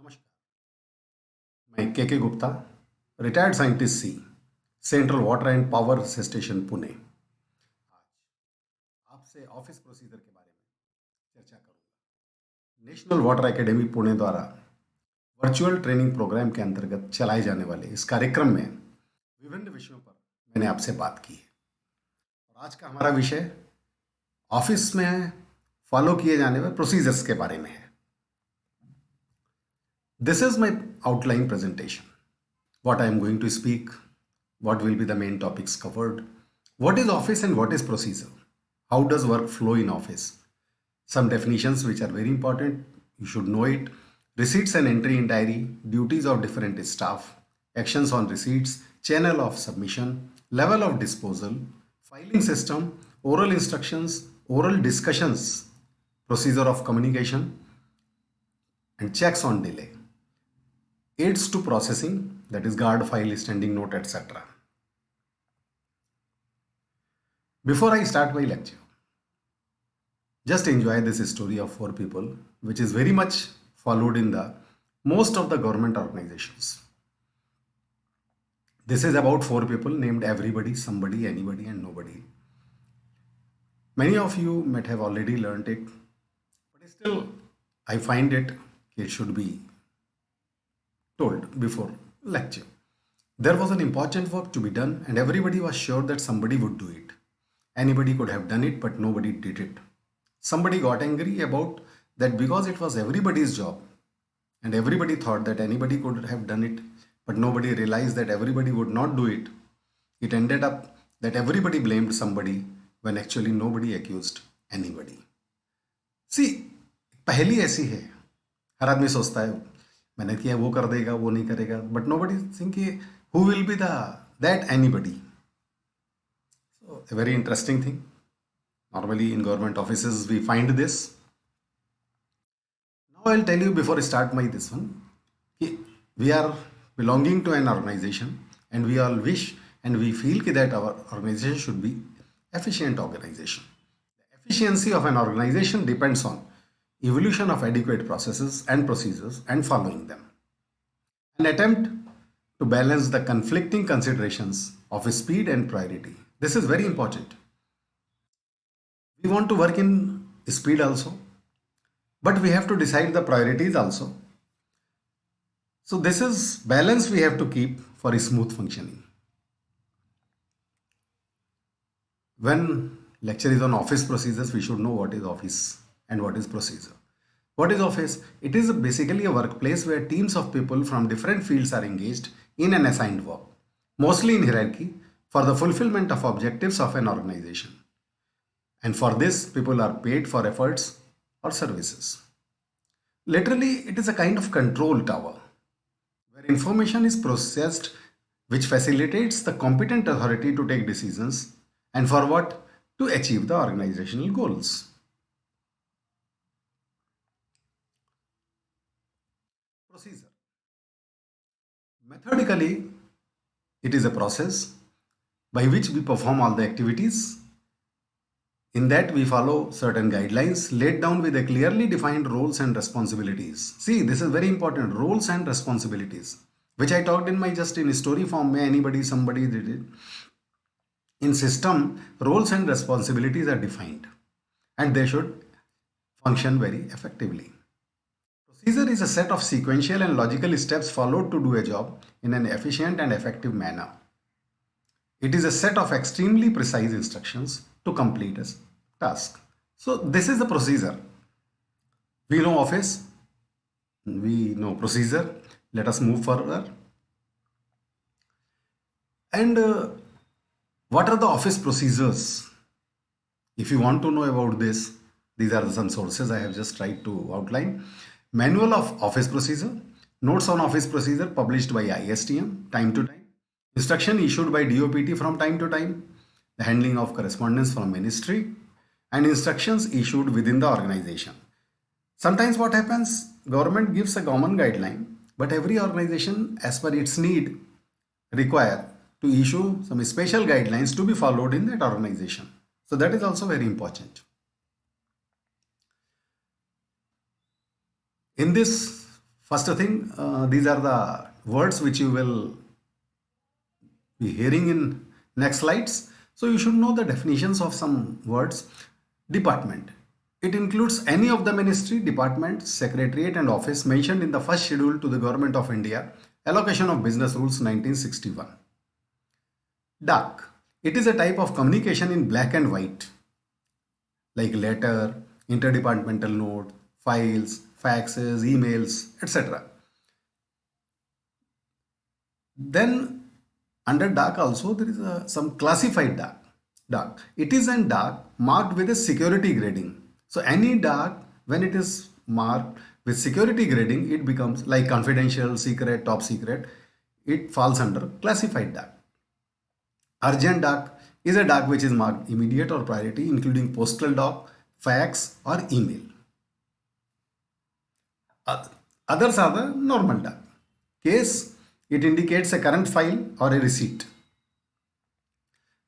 नमस्कार। मैं K Gupta, retired scientist C, central water and power station Pune. आपसे ऑफिस प्रोसीजर के बारे में चर्चा करूंगा। नेशनल वाटर एकेडमी पुणे द्वारा वर्चुअल ट्रेनिंग प्रोग्राम के अंतर्गत चलाए जाने वाले इस कार्यक्रम में विभिन्न विषयों पर मैंने आपसे बात की है। और आज का हमारा विषय ऑफिस में फॉलो किए जाने वाले प्रोसीजर्स के बारे में है। This is my outline presentation. What I am going to speak, what will be the main topics covered, what is office and what is procedure, how does work flow in office, some definitions which are very important, you should know it, receipts and entry in diary, duties of different staff, actions on receipts, channel of submission, level of disposal, filing system, oral instructions, oral discussions, procedure of communication, and checks on delay, aids to processing, that is guard file, standing note, etc. Before I start my lecture, just enjoy this story of four people, which is very much followed in the most of the government organizations. This is about four people named everybody, somebody, anybody, and nobody. Many of you might have already learned it, but still, I find it should be told before lecture. There was an important work to be done, and everybody was sure that somebody would do it. Anybody could have done it, but nobody did it. Somebody got angry about that because it was everybody's job, and everybody thought that anybody could have done it, but nobody realized that everybody would not do it. It ended up that everybody blamed somebody when actually nobody accused anybody. See, पहली ऐसी है, हर आदमी सोचता है मैंने किया वो कर देगा वो नहीं करेगा, but nobody think who will be that anybody. So a very interesting thing. Normally in government offices we find this. Now I'll tell you before I start my this one. We are belonging to an organization and we all wish and we feel that our organization should be efficient organization. The efficiency of an organization depends on evolution of adequate processes and procedures and following them. An attempt to balance the conflicting considerations of speed and priority. This is very important. We want to work in speed also, but we have to decide the priorities also. So this is balance we have to keep for smooth functioning. When lecture is on office procedures, we should know what is office and what is procedure. What is office? It is basically a workplace where teams of people from different fields are engaged in an assigned work, mostly in hierarchy, for the fulfillment of objectives of an organization. And for this, people are paid for efforts or services. Literally, it is a kind of control tower where information is processed which facilitates the competent authority to take decisions and for what? To achieve the organizational goals. Procedure. Methodically, it is a process by which we perform all the activities. In that, we follow certain guidelines laid down with a clearly defined roles and responsibilities. See, this is very important, roles and responsibilities, which I talked in my just in story form. May anybody, somebody did it. In system, roles and responsibilities are defined and they should function very effectively. Procedure is a set of sequential and logical steps followed to do a job in an efficient and effective manner. It is a set of extremely precise instructions to complete a task. So this is the procedure. We know office, we know procedure. Let us move further. And what are the office procedures? If you want to know about this, these are some sources I have just tried to outline. Manual of Office Procedure, Notes on Office Procedure published by ISTM time to time, instruction issued by DOPT from time to time, the handling of correspondence from ministry, and instructions issued within the organization. Sometimes what happens, government gives a common guideline, but every organization as per its need require to issue some special guidelines to be followed in that organization. So that is also very important. In this First thing, these are the words which you will be hearing in next slides. So you should know the definitions of some words. Department. It includes any of the ministry, department, secretariat and office mentioned in the first schedule to the Government of India, Allocation of Business Rules 1961. Dak. It is a type of communication in black and white, like letter, interdepartmental note, files, faxes, emails, etc. Then under dark also there is some classified dark. Dark. It is an dark marked with a security grading. So any dark when it is marked with security grading, it becomes like confidential, secret, top secret. It falls under classified dark. Urgent dark is a dark which is marked immediate or priority, including postal doc, fax or email. Others are the normal dark. Case, it indicates a current file or a receipt.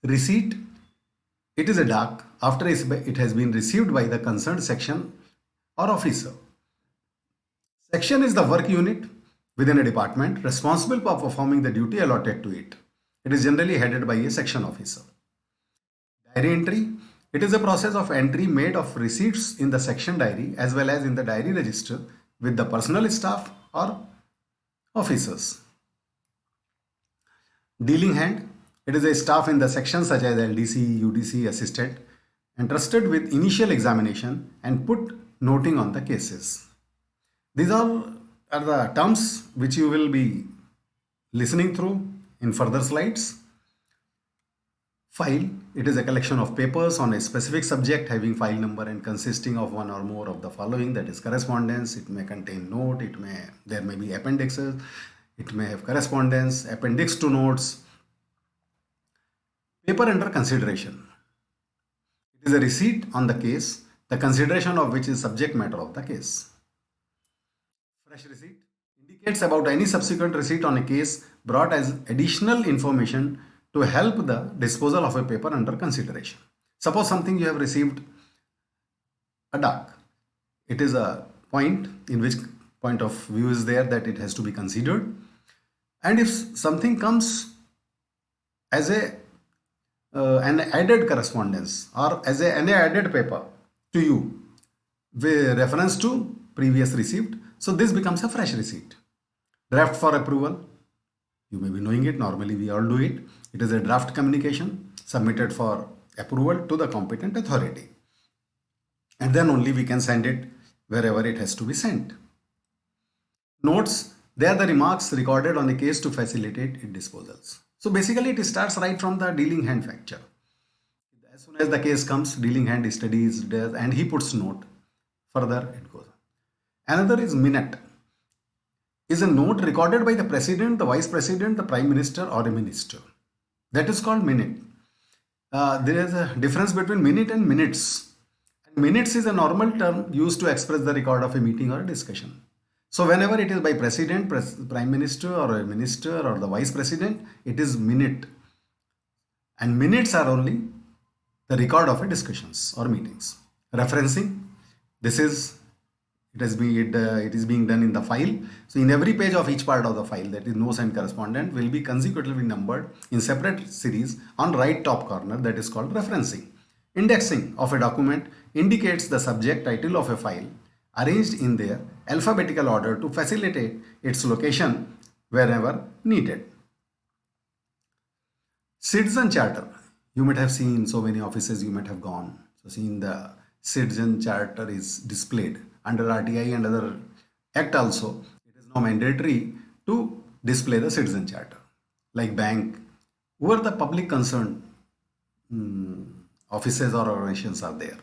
Receipt, it is a dark after it has been received by the concerned section or officer. Section is the work unit within a department responsible for performing the duty allotted to it. It is generally headed by a section officer. Diary entry, it is a process of entry made of receipts in the section diary as well as in the diary register with the personal staff or officers. Dealing hand, it is a staff in the section such as LDC, UDC, assistant, entrusted with initial examination and put noting on the cases. These all are the terms which you will be listening through in further slides. File, it is a collection of papers on a specific subject having file number and consisting of one or more of the following, that is correspondence. It may contain note, there may be appendixes, it may have correspondence, appendix to notes. Paper under consideration. It is a receipt on the case, the consideration of which is subject matter of the case. Fresh receipt indicates about any subsequent receipt on a case brought as additional information to help the disposal of a paper under consideration. Suppose something you have received a dark. It is a point in which point of view is there that it has to be considered. And if something comes as an added correspondence or as an added paper to you with reference to previous received, so this becomes a fresh receipt. Draft for approval. You may be knowing it, normally we all do it. It is a draft communication submitted for approval to the competent authority. And then only we can send it wherever it has to be sent. Notes, they are the remarks recorded on the case to facilitate its disposals. So basically it starts right from the dealing hand factor. As soon as the case comes, dealing hand studies, does, and he puts note. Further it goes. Another is minute. Is a note recorded by the president, the vice president, the prime minister or a minister. That is called minute. There is a difference between minute and minutes. Minutes is a normal term used to express the record of a meeting or a discussion. So whenever it is by president, prime minister or a minister or the vice president, it is minute. And minutes are only the record of a discussions or meetings. Referencing, this is it is being done in the file. So in every page of each part of the file, that is notes and correspondent, will be consecutively numbered in separate series on right top corner, that is called referencing. Indexing of a document indicates the subject title of a file arranged in their alphabetical order to facilitate its location wherever needed. Citizen charter. You might have seen so many offices you might have gone. So seeing the citizen charter is displayed under RTI and other act also. It is now mandatory to display the citizen charter. Like bank, whoever the public concerned offices or organizations are there.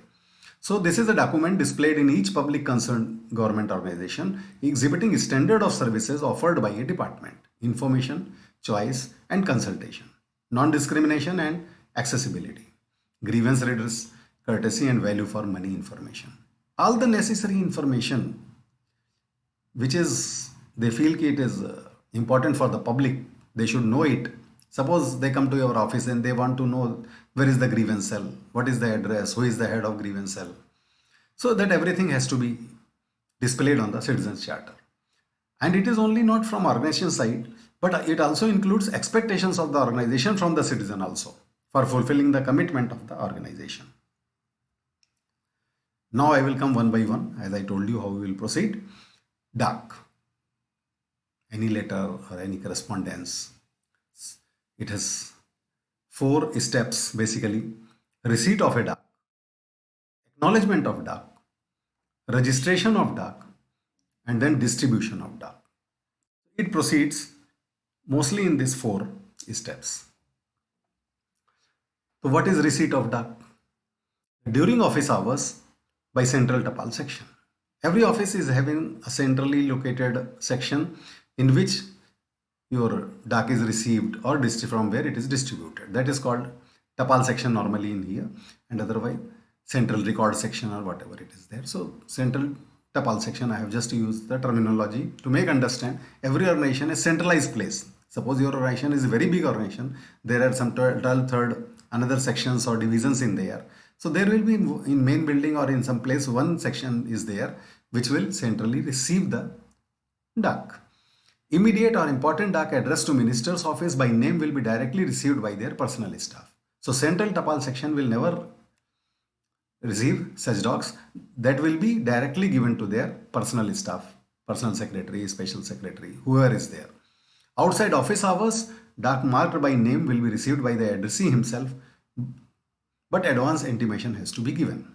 So this is a document displayed in each public concerned government organization exhibiting standard of services offered by a department, information, choice and consultation, non-discrimination and accessibility, grievance redress, courtesy and value for money information. All the necessary information which is they feel it is important for the public, they should know it. Suppose they come to your office and they want to know where is the grievance cell, what is the address, who is the head of grievance cell. So that everything has to be displayed on the citizens charter. And it is only not from organization side, but it also includes expectations of the organization from the citizen also for fulfilling the commitment of the organization. Now I will come one by one as I told you how we will proceed. DAC, any letter or any correspondence. It has four steps basically: receipt of a DAC, acknowledgement of DAC, registration of DAC, and then distribution of DAC. It proceeds mostly in these four steps. So what is receipt of DAC? During office hours by central Tapal section. Every office is having a centrally located section in which your DAC is received or from where it is distributed. That is called Tapal section normally in here, and otherwise central record section or whatever it is there. So central Tapal section, I have just used the terminology to make understand every organization is centralized place. Suppose your organization is a very big organization, there are some 12, third, another sections or divisions in there. So there will be in main building or in some place one section is there which will centrally receive the DAC. Immediate or important DAC addressed to minister's office by name will be directly received by their personal staff. So central Tapal section will never receive such docs. That will be directly given to their personal staff, personal secretary, special secretary, whoever is there. Outside office hours, DAC marked by name will be received by the addressee himself, but advance intimation has to be given.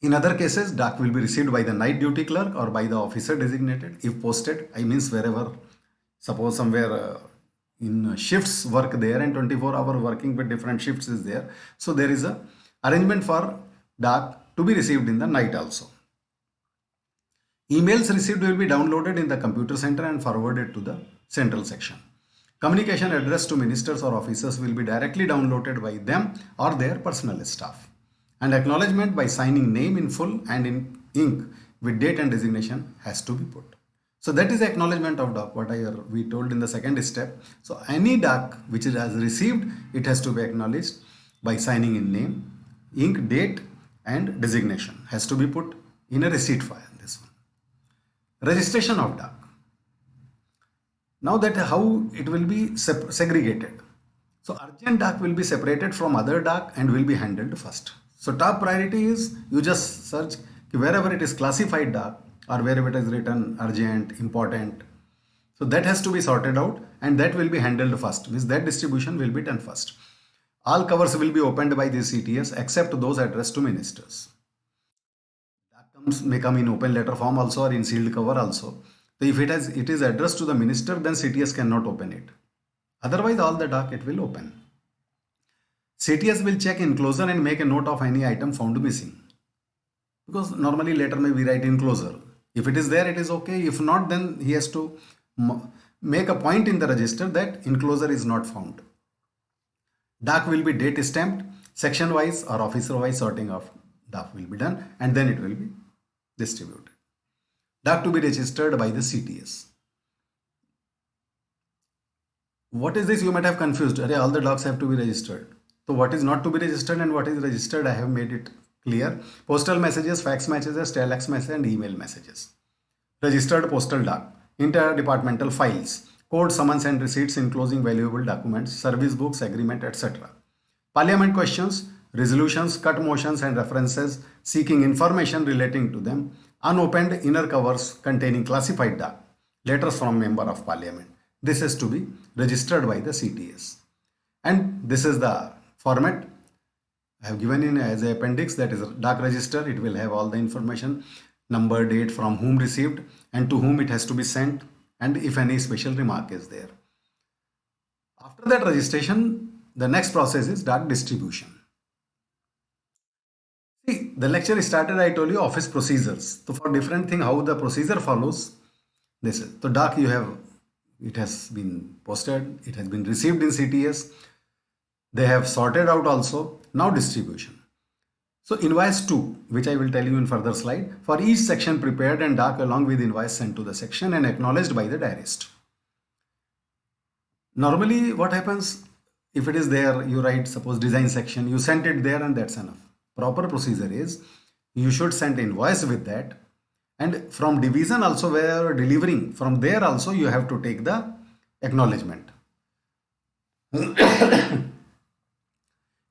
In other cases, DAC will be received by the night duty clerk or by the officer designated if posted. I means wherever, suppose somewhere in shifts work there and 24-hour working with different shifts is there. So there is a arrangement for DAC to be received in the night also. Emails received will be downloaded in the computer center and forwarded to the central section. Communication addressed to ministers or officers will be directly downloaded by them or their personal staff. And acknowledgement by signing name in full and in ink with date and designation has to be put. So that is acknowledgement of DAC, what we told in the second step. So any DAC which it has received, it has to be acknowledged by signing in name, ink, date and designation has to be put in a receipt file. This one. Registration of DAC. Now that how it will be segregated. So urgent DAC will be separated from other DAC and will be handled first. So top priority is you just search wherever it is classified DAC or wherever it is written urgent, important. So that has to be sorted out and that will be handled first. Means that distribution will be done first. All covers will be opened by the CTS except those addressed to ministers. DAC may come in open letter form also or in sealed cover also. So if it is addressed to the minister, then CTS cannot open it. Otherwise, all the DAC it will open. CTS will check enclosure and make a note of any item found missing. Because normally later may we write enclosure. If it is there, it is okay. If not, then he has to make a point in the register that enclosure is not found. DAC will be date stamped, section wise or officer wise sorting of DAC will be done and then it will be distributed. DAC to be registered by the CTS. What is this? You might have confused. All the DACs have to be registered. So what is not to be registered and what is registered, I have made it clear. Postal messages, fax messages, telex messages and email messages. Registered postal DAC, interdepartmental files, code, summons and receipts enclosing valuable documents, service books, agreement, etc. Parliament questions, resolutions, cut motions and references seeking information relating to them, unopened inner covers containing classified DAC, letters from member of parliament. This is to be registered by the CTS. And this is the format I have given in as an appendix, that is DAC register. It will have all the information, number, date, from whom received and to whom it has to be sent and if any special remark is there. After that registration, the next process is DAC distribution. See, the lecture started, I told you office procedures. So for different thing, how the procedure follows, this is. So DAC you have, it has been posted, it has been received in CTS. They have sorted out also. Now distribution. So invoice 2, which I will tell you in further slide, for each section prepared and DAC along with invoice sent to the section and acknowledged by the diarist. Normally what happens, if it is there, you write suppose design section, you sent it there and that's enough. Proper procedure is you should send invoice with that And from division also where you are delivering, from there also you have to take the acknowledgement.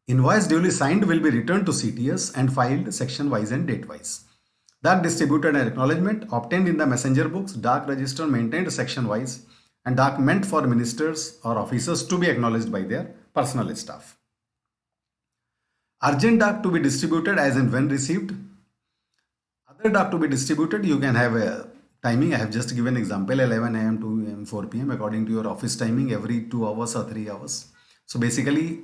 Invoice duly signed will be returned to CTS and filed section wise and date wise. Dark distributed and acknowledgement obtained in the messenger books, dark register maintained section wise, and dark meant for ministers or officers to be acknowledged by their personal staff. Urgent dark to be distributed as and when received. Other dark to be distributed, you can have a timing. I have just given example 11 a.m. to a.m. 4 p.m. according to your office timing every 2 hours or 3 hours. So basically,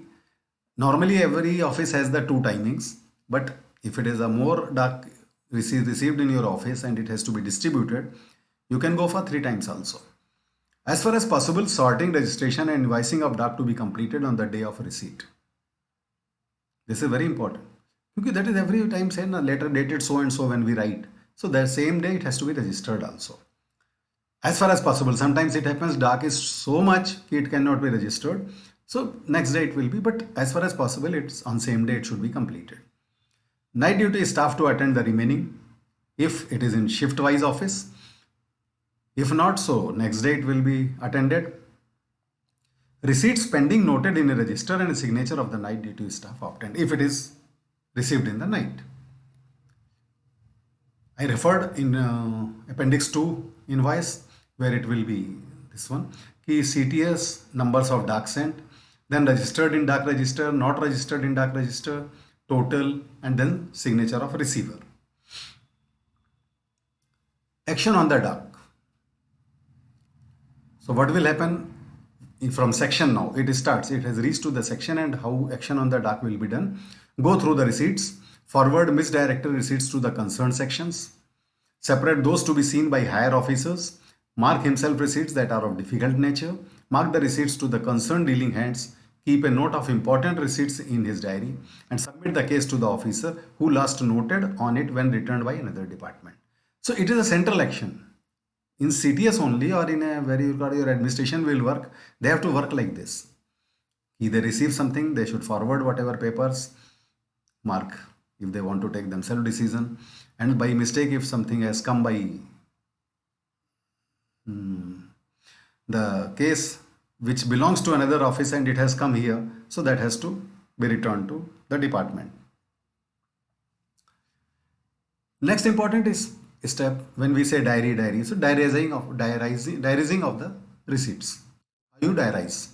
normally every office has the two timings, but if it is a more dark received in your office and it has to be distributed, you can go for 3 times also. As far as possible, sorting, registration and invoicing of dark to be completed on the day of receipt. This is very important. Because that is every time said na letter dated so and so when we write. So the same day it has to be registered also. As far as possible, sometimes it happens dark is so much it cannot be registered. So next day it will be, but as far as possible, it's on same day it should be completed. Night duty staff to attend the remaining if it is in shift wise office. If not so, next day it will be attended. Receipts pending noted in a register and a signature of the night duty staff obtained if it is received in the night. I referred in appendix 2 invoice where it will be this one. Key CTS numbers of dark sent, then registered in dark register, not registered in dark register, total, and then signature of receiver. Action on the dark. So what will happen from section now? It starts, it has reached to the section and how action on the dark will be done. Go through the receipts, forward misdirected receipts to the concerned sections, separate those to be seen by higher officers, mark himself receipts that are of difficult nature, mark the receipts to the concerned dealing hands, keep a note of important receipts in his diary, and submit the case to the officer who last noted on it when returned by another department. So it is a central action. In CTS only or in a where your administration will work, they have to work like this. If they receive something, they should forward whatever papers, mark if they want to take themselves decision, and by mistake if something has come by the case which belongs to another office and it has come here, so that has to be returned to the department. Next important is step when we say diary. So diarizing of the receipts. How you diarize?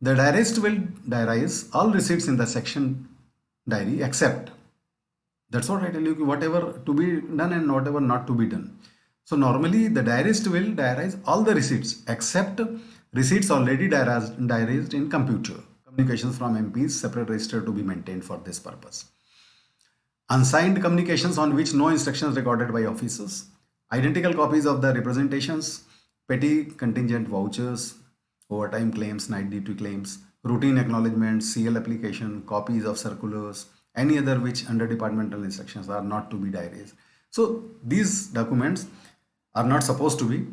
The diarist will diarize all receipts in the section diary except, that's what I tell you, whatever to be done and whatever not to be done. So normally the diarist will diarize all the receipts except receipts already diarized in computer. Communications from MPs, separate register to be maintained for this purpose. Unsigned communications on which no instructions recorded by officers, identical copies of the representations, petty contingent vouchers, overtime claims, night duty claims, routine acknowledgements, CL application, copies of circulars, any other which under departmental instructions are not to be diarized. So these documents are not supposed to be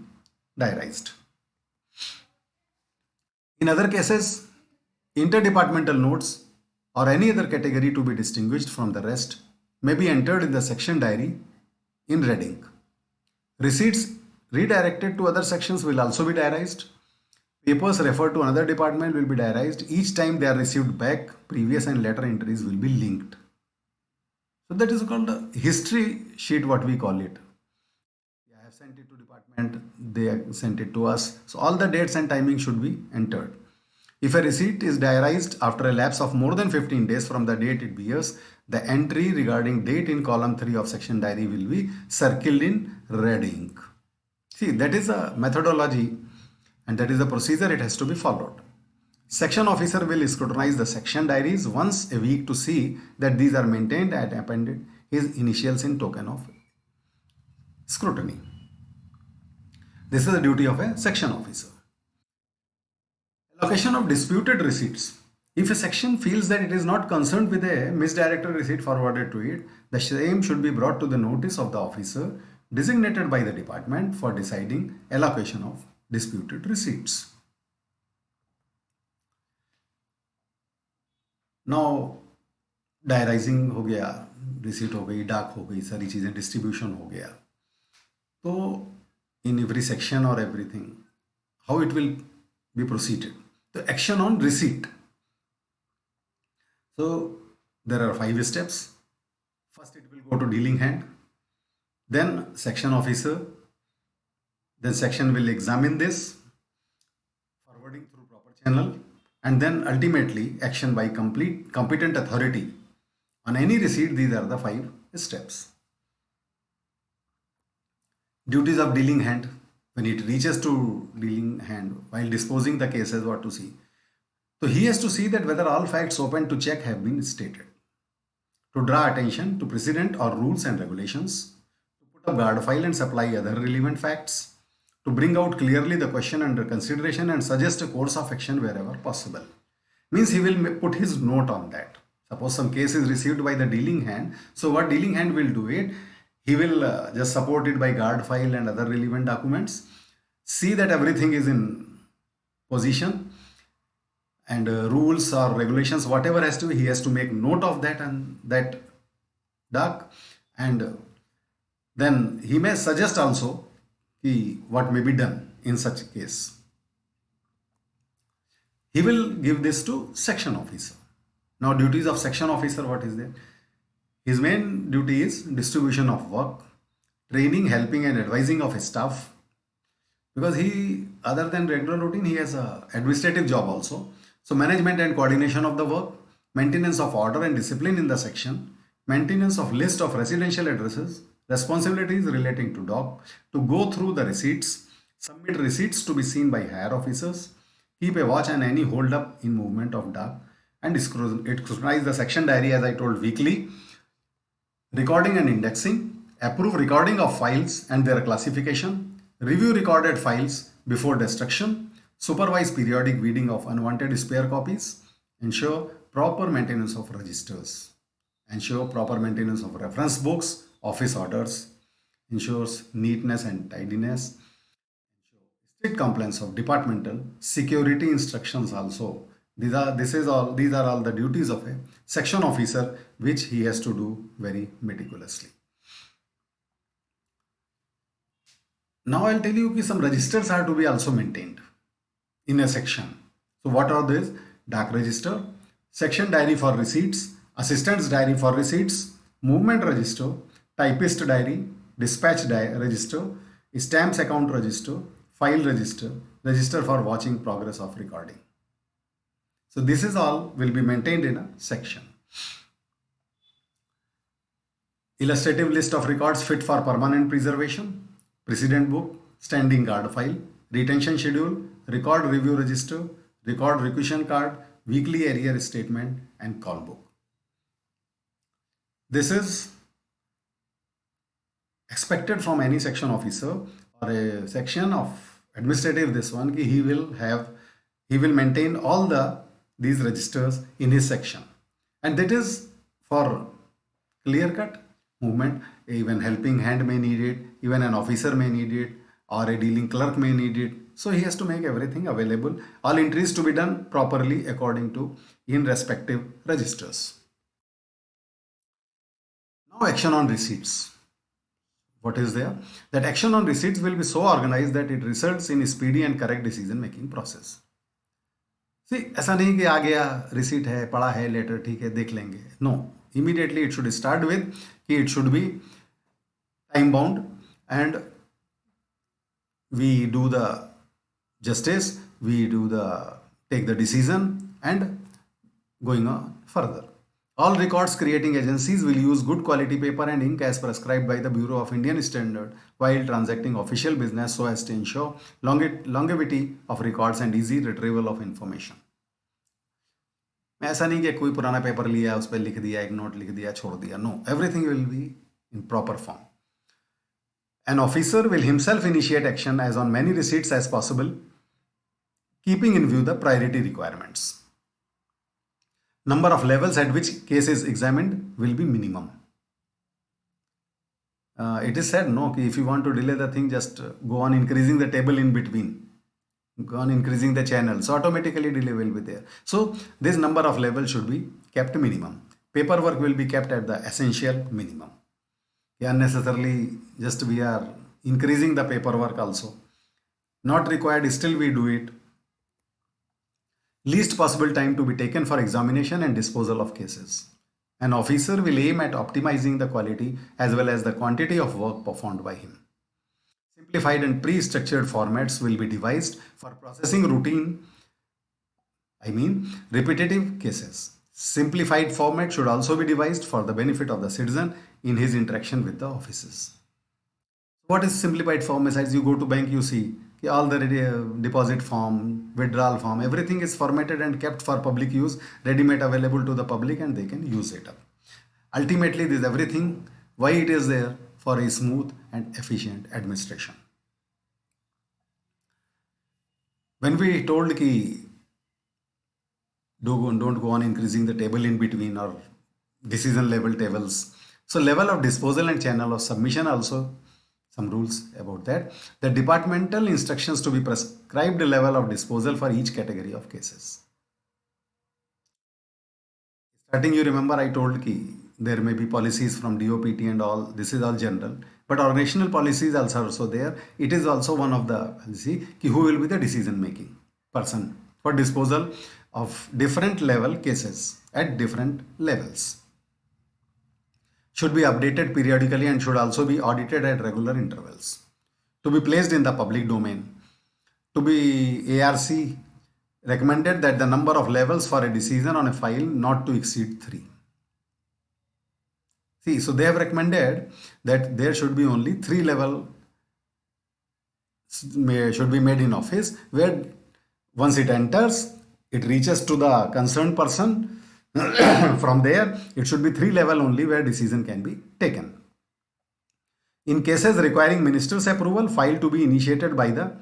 diarized. In other cases, interdepartmental notes or any other category to be distinguished from the rest may be entered in the section diary in red ink. Receipts redirected to other sections will also be diarized. Papers referred to another department will be diarized. Each time they are received back, previous and later entries will be linked. So that is called a history sheet, what we call it. I have sent it to department, they have sent it to us. So all the dates and timing should be entered. If a receipt is diarized after a lapse of more than 15 days from the date it bears, the entry regarding date in column 3 of section diary will be circled in red ink. See, that is a methodology and that is the procedure it has to be followed. Section officer will scrutinize the section diaries once a week to see that these are maintained and appended his initials in token of scrutiny. This is the duty of a section officer. Allocation of disputed receipts. If a section feels that it is not concerned with a misdirected receipt forwarded to it, the same should be brought to the notice of the officer designated by the department for deciding allocation of disputed receipts. Now, डायराइजिंग हो गया, receipt हो गई, डाक हो गई, सारी चीज़ें, distribution हो गया। तो इन एवरी सेक्शन और everything, how it will be proceeded? तो action on receipt, so there are 5 steps. First, it will go to dealing hand, then section officer, then section will examine this, forwarding through proper channel, and then ultimately action by complete competent authority on any receipt. These are the 5 steps. Duties of dealing hand: when it reaches to dealing hand, while disposing the cases, what to see? So he has to see that whether all facts open to check have been stated, to draw attention to precedent or rules and regulations, to put up guard file and supply other relevant facts, to bring out clearly the question under consideration and suggest a course of action wherever possible. Means he will put his note on that. Suppose some case is received by the dealing hand, so what dealing hand will do it? He will just support it by guard file and other relevant documents, see that everything is in position, and rules or regulations, whatever has to be, he has to make note of that and that dark, and then he may suggest also what may be done in such case. He will give this to section officer. Now, duties of section officer, what is there? His main duty is distribution of work, training, helping and advising of his staff, because he, other than regular routine, he has a administrative job also. So management and coordination of the work, maintenance of order and discipline in the section, maintenance of list of residential addresses, responsibilities relating to dock, to go through the receipts, submit receipts to be seen by higher officers, keep a watch on any hold up in movement of dock, and scrutinize the section diary, as I told, weekly, recording and indexing, approve recording of files and their classification, review recorded files before destruction, supervise periodic weeding of unwanted spare copies, ensure proper maintenance of registers, ensure proper maintenance of reference books, office orders, ensures neatness and tidiness, strict compliance of departmental security instructions also. These are all the duties of a section officer, which he has to do very meticulously. Now I'll tell you that some registers are to be also maintained in a section. So what are these? Dark register, section diary for receipts, assistant's diary for receipts, movement register, typist diary, dispatch register, stamps account register, file register, register for watching progress of recording. So this is all will be maintained in a section. Illustrative list of records fit for permanent preservation, precedent book, standing guard file, retention schedule, record review register, record requisition card, weekly arrear statement, and call book. This is expected from any section officer or a section of administrative. This one, he will maintain all these registers in his section, and that is for clear cut movement. Even helping hand may need it, even an officer may need it, or a dealing clerk may need it. So he has to make everything available, all entries to be done properly according to in respective registers. Now action on receipts. What is there? That action on receipts will be so organized that it results in speedy and correct decision making process. See, ऐसा नहीं कि आ गया receipt है, पड़ा है letter, ठीक है देख लेंगे. No, immediately it should start with कि it should be time bound, and we do the justice, we do the take the decision and going on further. All records creating agencies will use good quality paper and ink as prescribed by the Bureau of Indian Standard while transacting official business, so as to ensure longevity of records and easy retrieval of information. ऐसा नहीं कि कोई पुराना paper लिया उस पर लिख दिया, एक नोट लिख दिया, छोड़ दिया. No, everything will be in proper form. An officer will himself initiate action as on many receipts as possible, keeping in view the priority requirements. Number of levels at which case is examined will be minimum. It is said, no, if you want to delay the thing, just go on increasing the table in between, go on increasing the channel, so automatically delay will be there. So this number of levels should be kept minimum. paperwork will be kept at the essential minimum. Unnecessarily, just we are increasing the paperwork also. Not required, still we do it. Least possible time to be taken for examination and disposal of cases. An officer will aim at optimizing the quality as well as the quantity of work performed by him. Simplified and pre-structured formats will be devised for processing repetitive cases. Simplified format should also be devised for the benefit of the citizen in his interaction with the offices. What is simplified form? As you go to bank, you see all the deposit form, withdrawal form, everything is formatted and kept for public use, ready-made available to the public, and they can use it up. Ultimately, this everything, why it is there? For a smooth and efficient administration. When we told ki don't go on increasing the table in between or decision level tables. So level of disposal and channel of submission also some rules about that. The departmental instructions to be prescribed level of disposal for each category of cases. Starting, you remember I told ki there may be policies from DOPT and all. This is all general, but organizational policies also there. It is also one of the policy ki who will be the decision making person for disposal of different level cases at different levels. Should be updated periodically and should also be audited at regular intervals. To be placed in the public domain. To be ARC recommended that the number of levels for a decision on a file not to exceed 3. See, so they have recommended that there should be only 3 level should be made in office, where once it enters, it reaches to the concerned person. From there, it should be 3 level only where decision can be taken. In cases requiring minister's approval, file to be initiated by the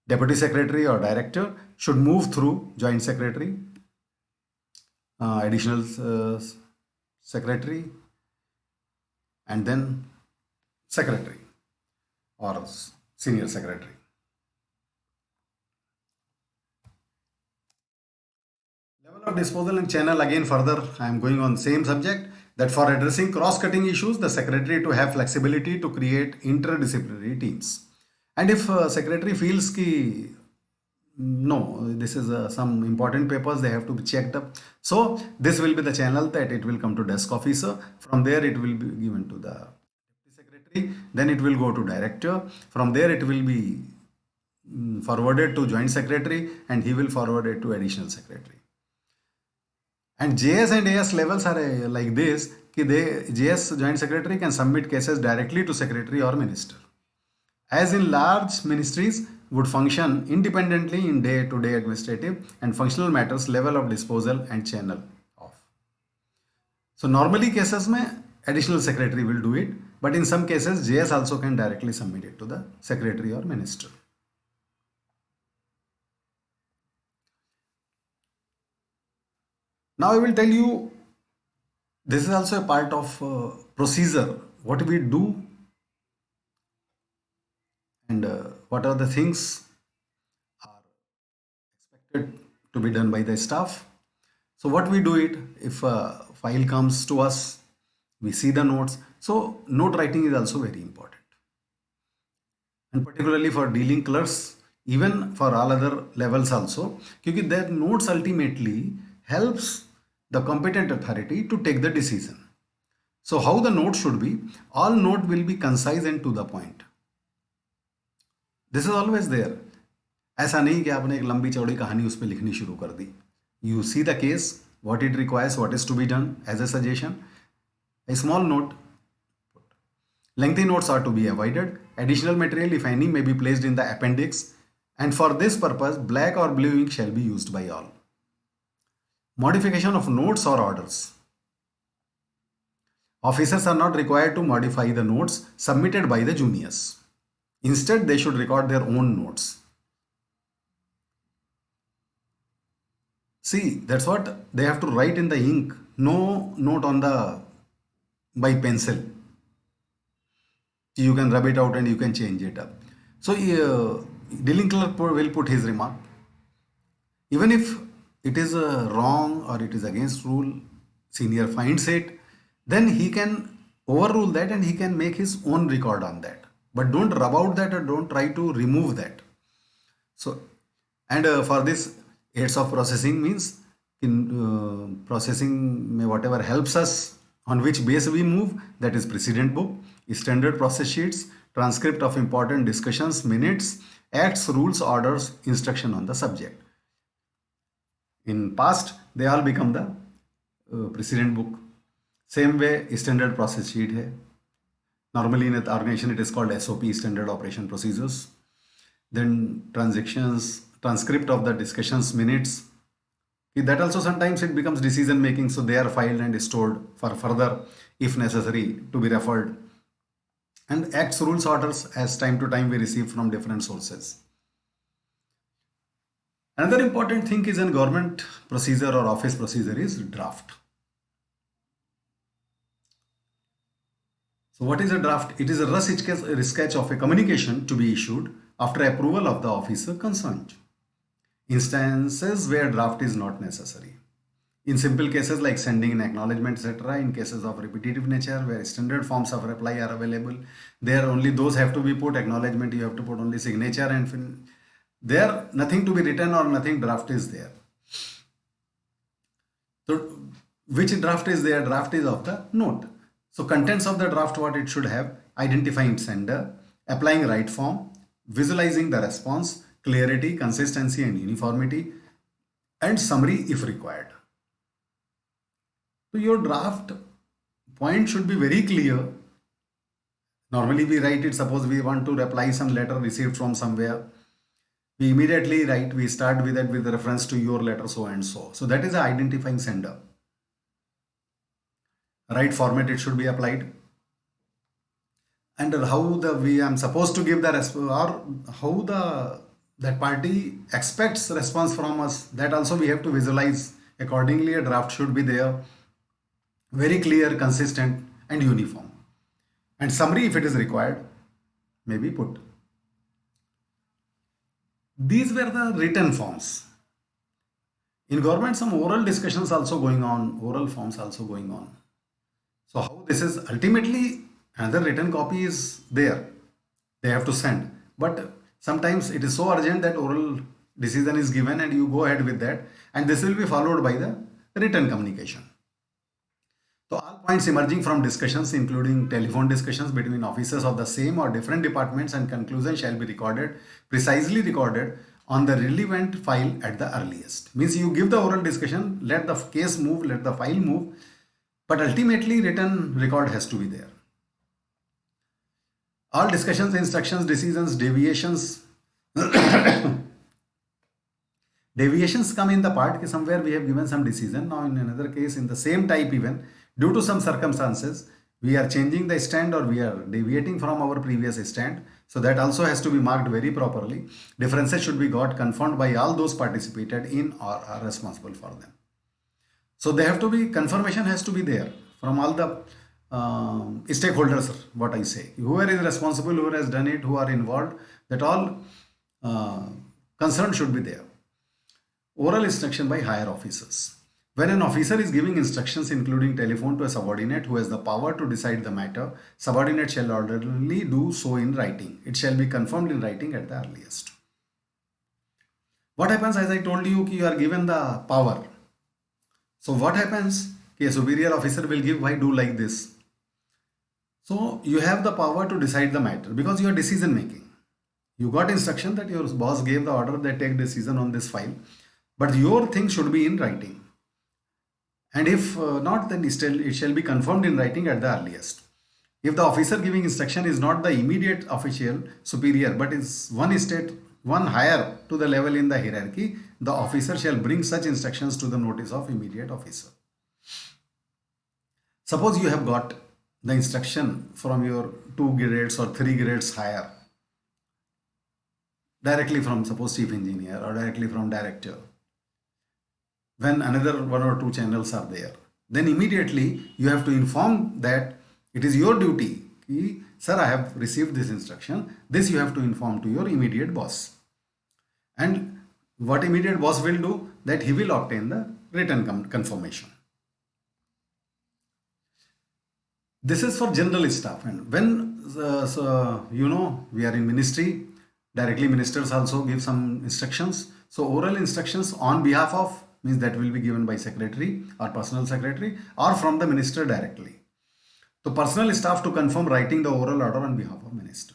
deputy secretary or director should move through joint secretary, additional secretary, and then secretary or senior secretary. Level of disposal and channel, again further I am going on same subject, that for addressing cross-cutting issues, the secretary to have flexibility to create interdisciplinary teams. And if secretary feels ki no, this is some important papers, they have to be checked up. So this will be the channel that it will come to desk officer. From there it will be given to the secretary. Then it will go to director. From there it will be forwarded to joint secretary and he will forward it to additional secretary. And JS and AS levels are like this, ki JS joint secretary can submit cases directly to secretary or minister. As in large ministries would function independently in day-to-day administrative and functional matters, level of disposal and channel off. So normally cases mein additional secretary will do it, but in some cases JS also can directly submit it to the secretary or minister. Now I will tell you, this is also a part of procedure, what we do and what are the things are expected to be done by the staff. So what we do it, if a file comes to us, we see the notes. So note writing is also very important. And particularly for dealing clerks, even for all other levels also, because their notes ultimately helps the competent authority to take the decision. So how the note should be, all note will be concise and to the point. This is always there. ऐसा नहीं कि आपने एक लंबी चौड़ी कहानी उस पर लिखनी शुरू कर दी. You see the case, what it requires, what is to be done as a suggestion. A small note. Lengthy notes are to be avoided. Additional material, if any, may be placed in the appendix. And for this purpose, black or blue ink shall be used by all. Modification of notes or orders. Officers are not required to modify the notes submitted by the juniors. Instead, they should record their own notes. See, that's what they have to write in the ink. No note on the by pencil. You can rub it out and you can change it up. So dealing clerk will put his remark. Even if it is wrong or it is against rule, senior finds it, then he can overrule that and he can make his own record on that. But don't rub out that or don't try to remove that. So, and for this, aids of processing means in processing whatever helps us on which base we move, that is precedent book, standard process sheets, transcript of important discussions, minutes, acts, rules, orders, instruction on the subject. In past, they all become the precedent book. Same way, standard process sheet hai. Normally in an organization, it is called SOP, standard operation procedures. Then transactions, transcript of the discussions, minutes. That also sometimes it becomes decision making, so they are filed and stored for further, if necessary, to be referred. And acts, rules, orders, as time to time we receive from different sources. Another important thing is in government procedure or office procedure is draft. So what is a draft? It is a rough sketch of a communication to be issued after approval of the officer concerned. Instances where draft is not necessary. In simple cases like sending an acknowledgement, etc., in cases of repetitive nature where standard forms of reply are available, there only those have to be put. Acknowledgement, you have to put only signature, and there nothing to be written or nothing draft is there. So which draft is there? Draft is of the note. So contents of the draft, what it should have: identifying sender, applying right form, visualizing the response, clarity, consistency and uniformity, and summary if required. So your draft point should be very clear. Normally we write it, suppose we want to reply some letter received from somewhere. We immediately write, we start with that with reference to your letter so and so. So that is the identifying sender. Right format it should be applied. And how we am supposed to give the response, or how that party expects response from us, that also we have to visualize. Accordingly, a draft should be there, very clear, consistent and uniform. And summary, if it is required, may be put. These were the written forms. In government, some oral discussions also going on, oral forms also going on. So how this is ultimately, another written copy is there, they have to send, but sometimes it is so urgent that oral decision is given and you go ahead with that, and this will be followed by the written communication. So all points emerging from discussions, including telephone discussions between officers of the same or different departments, and conclusion shall be recorded, precisely recorded on the relevant file at the earliest. Means you give the oral discussion, let the case move, let the file move, but ultimately written record has to be there. All discussions, instructions, decisions, deviations deviations come in the part that somewhere we have given some decision. Now in another case, in the same type, even due to some circumstances, we are changing the stand or we are deviating from our previous stand. So that also has to be marked very properly. Differences should be got confirmed by all those participated in or are responsible for them. So they have to be, confirmation has to be there from all the stakeholders, what I say. Whoever is responsible, whoever has done it, who are involved, that all concern should be there. Oral instruction by higher officers. When an officer is giving instructions including telephone to a subordinate who has the power to decide the matter, subordinate shall orderly do so in writing. It shall be confirmed in writing at the earliest. What happens, as I told you, you are given the power. So what happens? A superior officer will give, why do like this? So you have the power to decide the matter because you are decision making. You got instruction that your boss gave the order that take decision on this file, but your thing should be in writing. And if not, then it shall be confirmed in writing at the earliest. If the officer giving instruction is not the immediate official superior, but is one higher to the level in the hierarchy, the officer shall bring such instructions to the notice of immediate officer. Suppose you have got the instruction from your 2 grades or 3 grades higher, directly from, suppose, chief engineer or directly from director. When another 1 or 2 channels are there, then immediately you have to inform that it is your duty. Sir, I have received this instruction. This you have to inform to your immediate boss. And what immediate boss will do, that he will obtain the written confirmation. This is for general staff. And when we are in ministry, directly ministers also give some instructions. So oral instructions on behalf of means that will be given by secretary or personal secretary or from the minister directly. So personal staff to confirm writing the oral order on behalf of minister.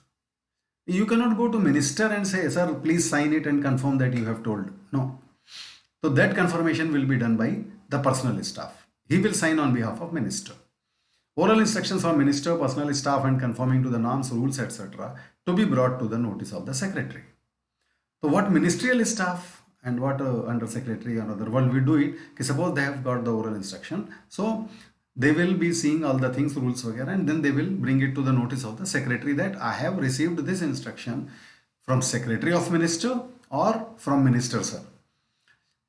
You cannot go to minister and say, sir, please sign it and confirm that you have told. No. So that confirmation will be done by the personal staff. He will sign on behalf of minister. Oral instructions from minister, personal staff and conforming to the norms, rules, etc. to be brought to the notice of the secretary. So what ministerial staff and what under secretary and other world we do it, suppose they have got the oral instruction. So they will be seeing all the things, rules, वगैरह, and then they will bring it to the notice of the secretary that I have received this instruction from secretary of minister or from minister, sir.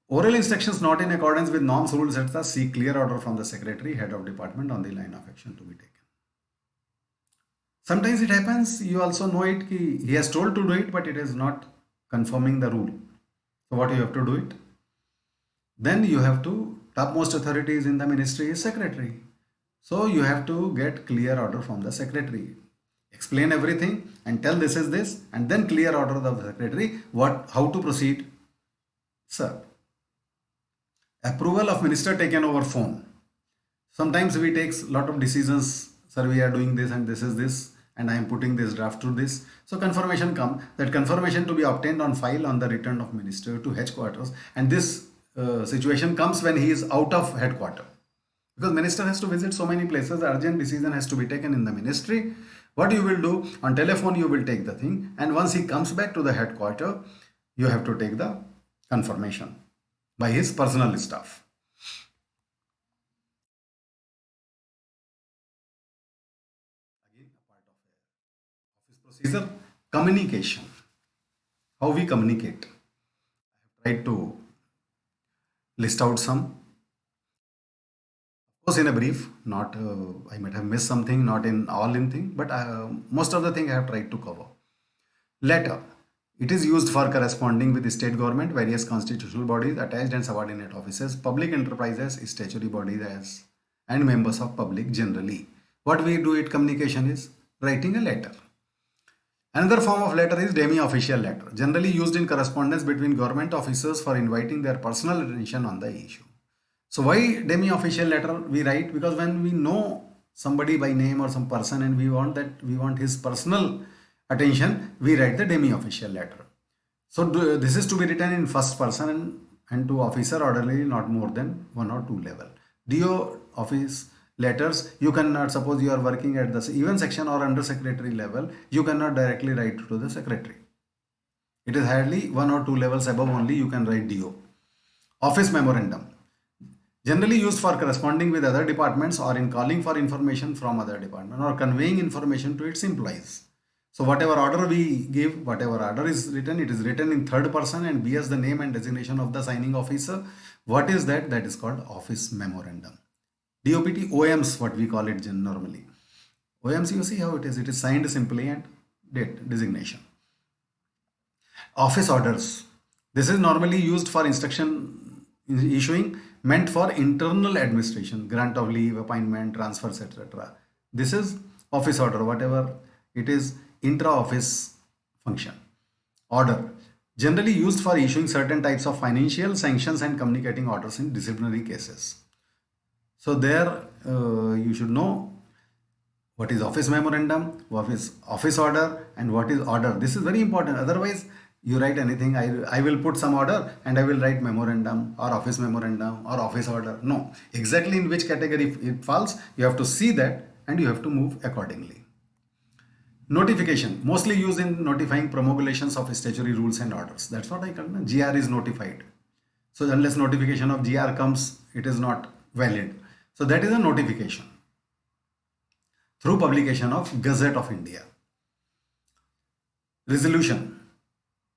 Oral instructions not in accordance with norms, rules, etc. Seek clear order from the secretary, head of department on the line of action to be taken. Sometimes it happens, you also know it, he has told to do it, but it is not confirming the rule. So what you have to do it? Then you have to, topmost authorities in the ministry is secretary. So you have to get clear order from the secretary. Explain everything and tell this is this, and then clear order of the secretary, how to proceed. Sir, approval of minister taken over phone. Sometimes we take a lot of decisions, sir, we are doing this and this is this, and I am putting this draft to this. So confirmation come, that confirmation to be obtained on file on the return of minister to headquarters, and this situation comes when he is out of headquarters. Because minister has to visit so many places, the urgent decision has to be taken in the ministry. What you will do, on telephone you will take the thing, and once he comes back to the headquarters, you have to take the confirmation by his personal staff. Again, a part of office procedure, communication. How we communicate. I have tried to list out some. Of course, in a brief, not I might have missed something, not in all in thing, but most of the thing I have tried to cover. Letter. It is used for corresponding with the state government, various constitutional bodies, attached and subordinate offices, public enterprises, statutory bodies and members of public generally. What we do it communication is writing a letter. Another form of letter is demi-official letter, generally used in correspondence between government officers for inviting their personal attention on the issue. So why demi-official letter we write? Because when we know somebody by name or some person and we want his personal attention, we write the demi-official letter. So this is to be written in first person and to officer orderly, not more than 1 or 2 level. DO office letters, you cannot, suppose you are working at the even section or under secretary level, you cannot directly write to the secretary. It is hardly 1 or 2 levels above only you can write DO. Office memorandum, generally used for corresponding with other departments or in calling for information from other department or conveying information to its employees. So whatever order we give, whatever order is written, it is written in third person and be as the name and designation of the signing officer. What is that? That is called office memorandum. DOPT, OMs, what we call it normally. OMs, you see how it is signed simply and date, designation. Office orders. This is normally used for instruction issuing, meant for internal administration, grant of leave, appointment, transfers, etc. This is office order, whatever it is, intra-office function. Order, generally used for issuing certain types of financial sanctions and communicating orders in disciplinary cases. So there you should know what is office memorandum, what is office order, and what is order. This is very important. Otherwise, you write anything, I will put some order and I will write memorandum or office memorandum or office order. No, exactly in which category it falls, you have to see that and you have to move accordingly. Notification, mostly used in notifying promulgations of statutory rules and orders. That's what I call it. GR is notified. So unless notification of GR comes, it is not valid. So that is a notification through publication of Gazette of India. Resolution.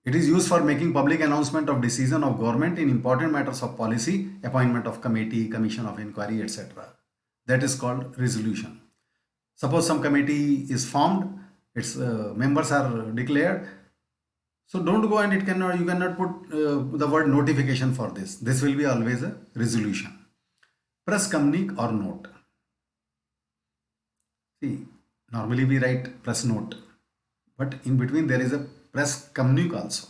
It is used for making public announcement of decision of government in important matters of policy, appointment of committee, commission of inquiry, etc. That is called resolution. Suppose some committee is formed, its members are declared. So don't go and you cannot put the word notification for this. This will be always a resolution. Press communique or note. See, normally we write press note, but in between there is a press communique also.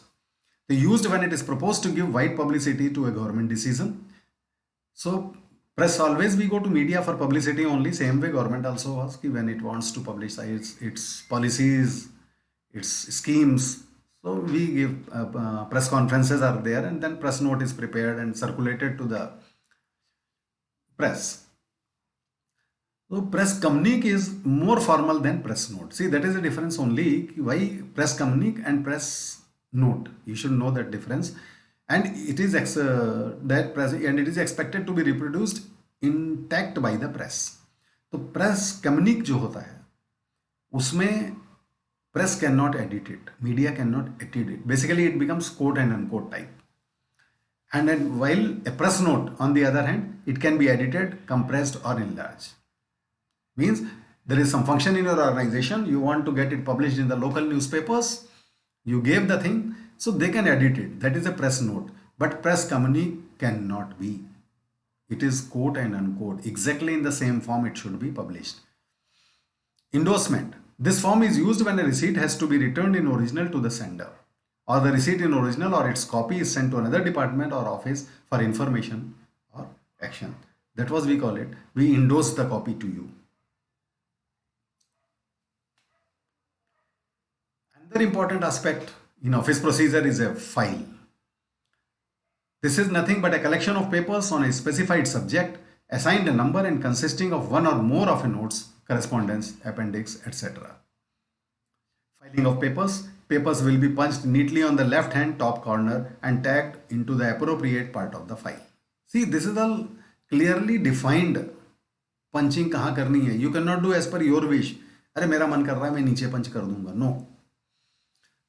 They used when it is proposed to give wide publicity to a government decision. So press always we go to media for publicity only. Same way government also was when it wants to publish its policies, its schemes. So we give press conferences are there, and then press note is prepared and circulated to the press. So press communique is more formal than press note. See, that is the difference only. Why press communique and press note? You should know that difference. And it is that press and it is expected to be reproduced intact by the press. तो press communique जो होता है उसमें press cannot edit it, media cannot edit it. Basically, it becomes quote and unquote type. And then while a press note, on the other hand, it can be edited, compressed, or enlarged. Means there is some function in your organization, you want to get it published in the local newspapers, you gave the thing, so they can edit it. That is a press note. But press communique cannot be. It is quote and unquote. Exactly in the same form it should be published. Endorsement. This form is used when a receipt has to be returned in original to the sender, or the receipt in original or its copy is sent to another department or office for information or action. That was we call it. We endorse the copy to you. Another important aspect in office procedure is a file. This is nothing but a collection of papers on a specified subject, assigned a number and consisting of one or more of a notes, correspondence, appendix, etc. Filing of papers. Papers will be punched neatly on the left hand top corner and tagged into the appropriate part of the file. See, this is all clearly defined. Punching कहाँ करनी है? You cannot do as per your wish. अरे मेरा मन कर रहा है मैं नीचे पंच कर दूंगा. No.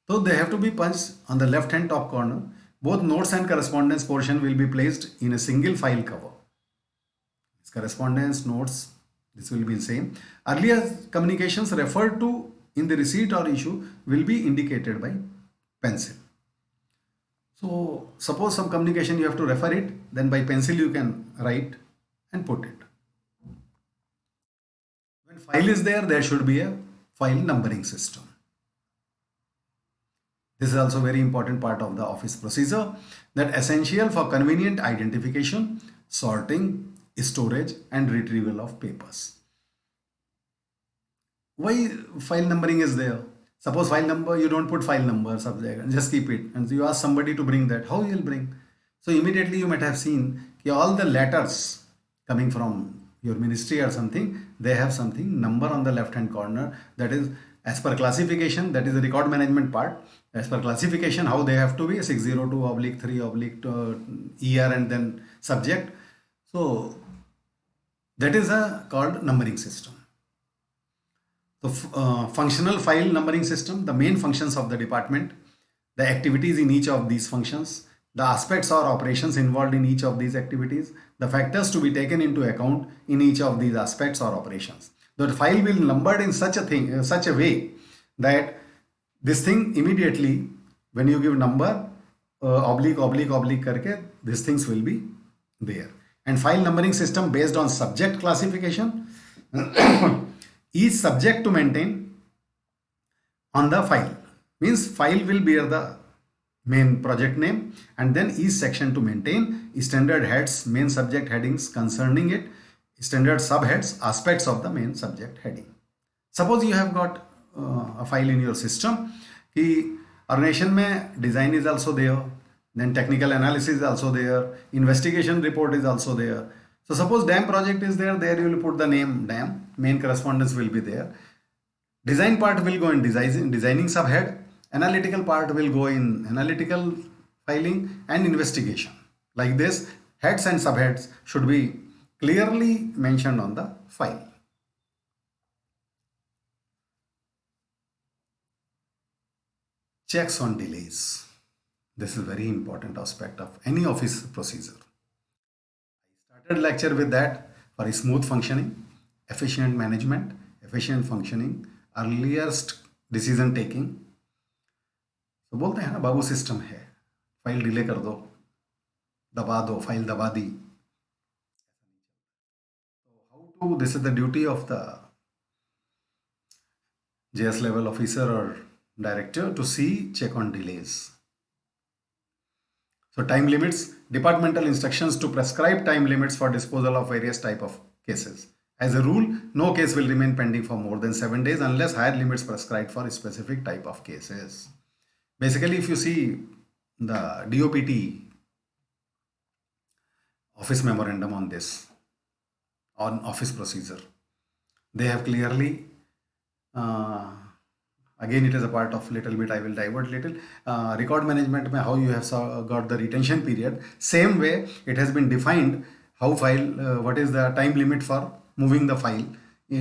So they have to be punched on the left hand top corner. Both notes and correspondence portion will be placed in a single file cover. Correspondence, notes, this will be the same. Earlier communications referred to in the receipt or issue will be indicated by pencil. So suppose some communication you have to refer it, then by pencil you can write and put it. When file is there, there should be a file numbering system. This is also very important part of the office procedure that essential for convenient identification, sorting, storage and retrieval of papers. Why file numbering is there? Suppose file number, you don't put file number, subject, and just keep it. And you ask somebody to bring that. How you will bring? So immediately you might have seen all the letters coming from your ministry or something, they have something number on the left hand corner. That is as per classification, that is the record management part. As per classification, how they have to be 602/3/ER and then subject. So that is called numbering system. The functional file numbering system, the main functions of the department, the activities in each of these functions, the aspects or operations involved in each of these activities, the factors to be taken into account in each of these aspects or operations. The file will be numbered in such a way that this thing immediately, when you give number, oblique karke, these things will be there. And file numbering system based on subject classification, each subject to maintain on the file. Means file will bear the main project name and then each section to maintain standard heads, main subject headings concerning it, standard subheads, aspects of the main subject heading. Suppose you have got a file in your system, the organization mein design is also there, then technical analysis is also there, investigation report is also there. So suppose DAM project is there, there you will put the name DAM, main correspondence will be there. Design part will go in designing subhead, analytical part will go in analytical filing and investigation. Like this, heads and subheads should be clearly mentioned on the file. Checks on delays. This is very important aspect of any office procedure. I started lecture with that for smooth functioning, efficient management, efficient functioning, earliest decision taking. तो बोलते हैं ना बाबू system है, file delay कर दो, दबा दो, file दबा दी. So how to, this is the duty of the JS level officer or director to see, check on delays. So time limits, departmental instructions to prescribe time limits for disposal of various type of cases. As a rule, no case will remain pending for more than 7 days unless higher limits prescribed for a specific type of cases. Basically, if you see the DOPT office memorandum on this, on office procedure, they have clearly, uh, again it is a part of little bit, I will divert little, record management mein how you have got the retention period, same way it has been defined how file, what is the time limit for moving the file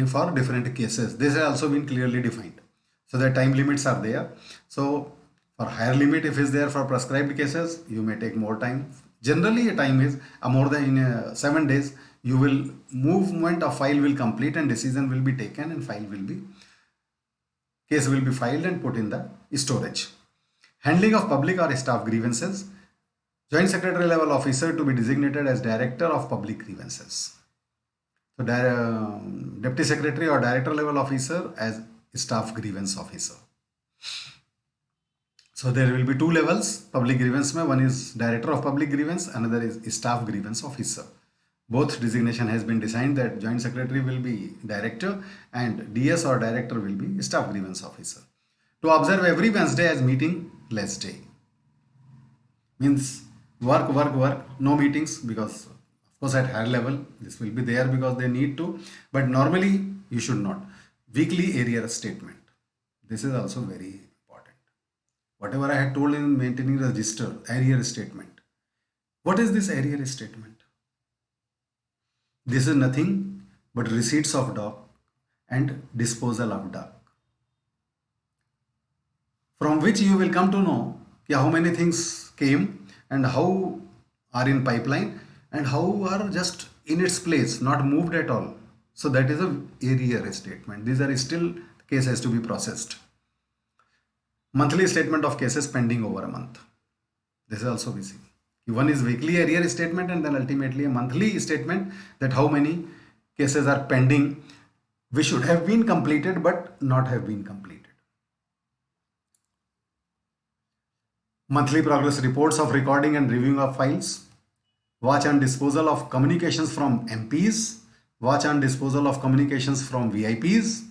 for different cases. This has also been clearly defined, so the time limits are there. So for higher limit, if is there for prescribed cases, you may take more time. Generally a time is more than in 7 days, you will movement of file will complete and decision will be taken and file will be, case will be filed and put in the storage. Handling of public or staff grievances. Joint Secretary level officer to be designated as Director of Public Grievances. So Deputy Secretary or Director level officer as Staff Grievance Officer. So there will be two levels public grievance mein. One is Director of Public Grievance, another is Staff Grievance Officer. Both designation has been designed that Joint Secretary will be Director and DS or Director will be Staff Grievance Officer. To observe every Wednesday as meeting less day. Means work, work, work, no meetings, because of course at higher level this will be there because they need to, but normally you should not. Weekly area statement. This is also very important. Whatever I had told in maintaining register, area statement. What is this area statement? This is nothing but receipts of dock and disposal of dock, from which you will come to know how many things came and how are in pipeline and how are just in its place, not moved at all. So that is a area statement. These are still, case has to be processed. Monthly statement of cases pending over a month. This is also busy. One is weekly arrear statement and then ultimately a monthly statement that how many cases are pending which should have been completed but not have been completed. Monthly progress reports of recording and reviewing of files. Watch and disposal of communications from MPs. Watch and disposal of communications from VIPs.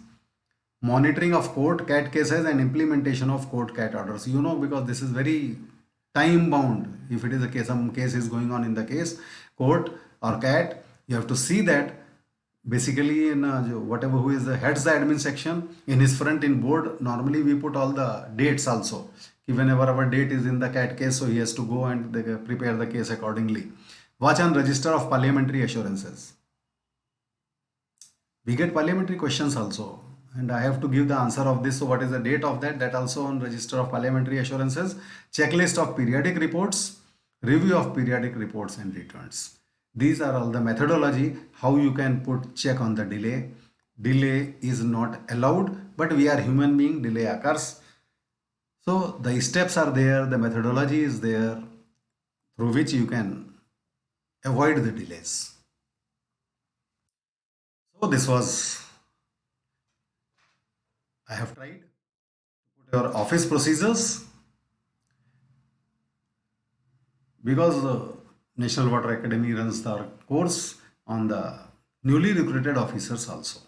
Monitoring of court CAT cases and implementation of court CAT orders. You know, because this is very time bound. If it is a case, some case is going on in the case court or CAT, you have to see that basically in whatever who is the heads the admin section, in his front in board normally we put all the dates also. Whenever our date is in the CAT case, so he has to go and prepare the case accordingly. Watch on register of parliamentary assurances. We get parliamentary questions also, and I have to give the answer of this. So what is the date of that? That also on register of parliamentary assurances. Checklist of periodic reports, review of periodic reports and returns. These are all the methodology how you can put check on the delay. Delay is not allowed, but we are human being, delay occurs. So the steps are there, the methodology is there through which you can avoid the delays. So this was, I have tried to put your office procedures, because National Water Academy runs the course on the newly recruited officers also.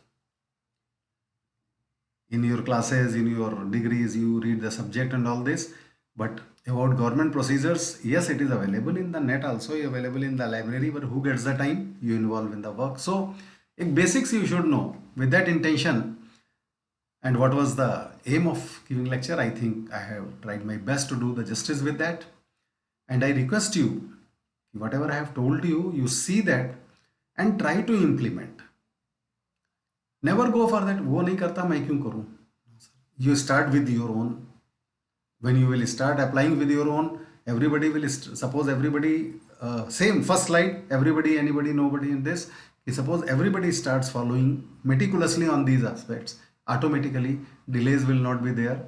In your classes, in your degrees, you read the subject and all this, but about government procedures, yes, it is available in the net also, available in the library, but who gets the time? You involve in the work. So basics you should know with that intention. And what was the aim of giving lecture? I think I have tried my best to do the justice with that. And I request you, whatever I have told you, you see that and try to implement. Never go for that, वो नहीं करता मैं क्यों करूं. You start with your own. When you will start applying with your own, everybody will, suppose everybody, same first slide, everybody, anybody, nobody in this. Suppose everybody starts following meticulously on these aspects, automatically delays will not be there.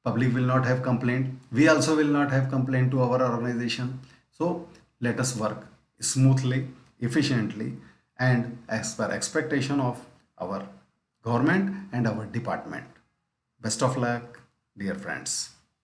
Public will not have complaint. We also will not have complaint to our organization. So let us work smoothly, efficiently, and as per expectation of our government and our department. Best of luck, dear friends.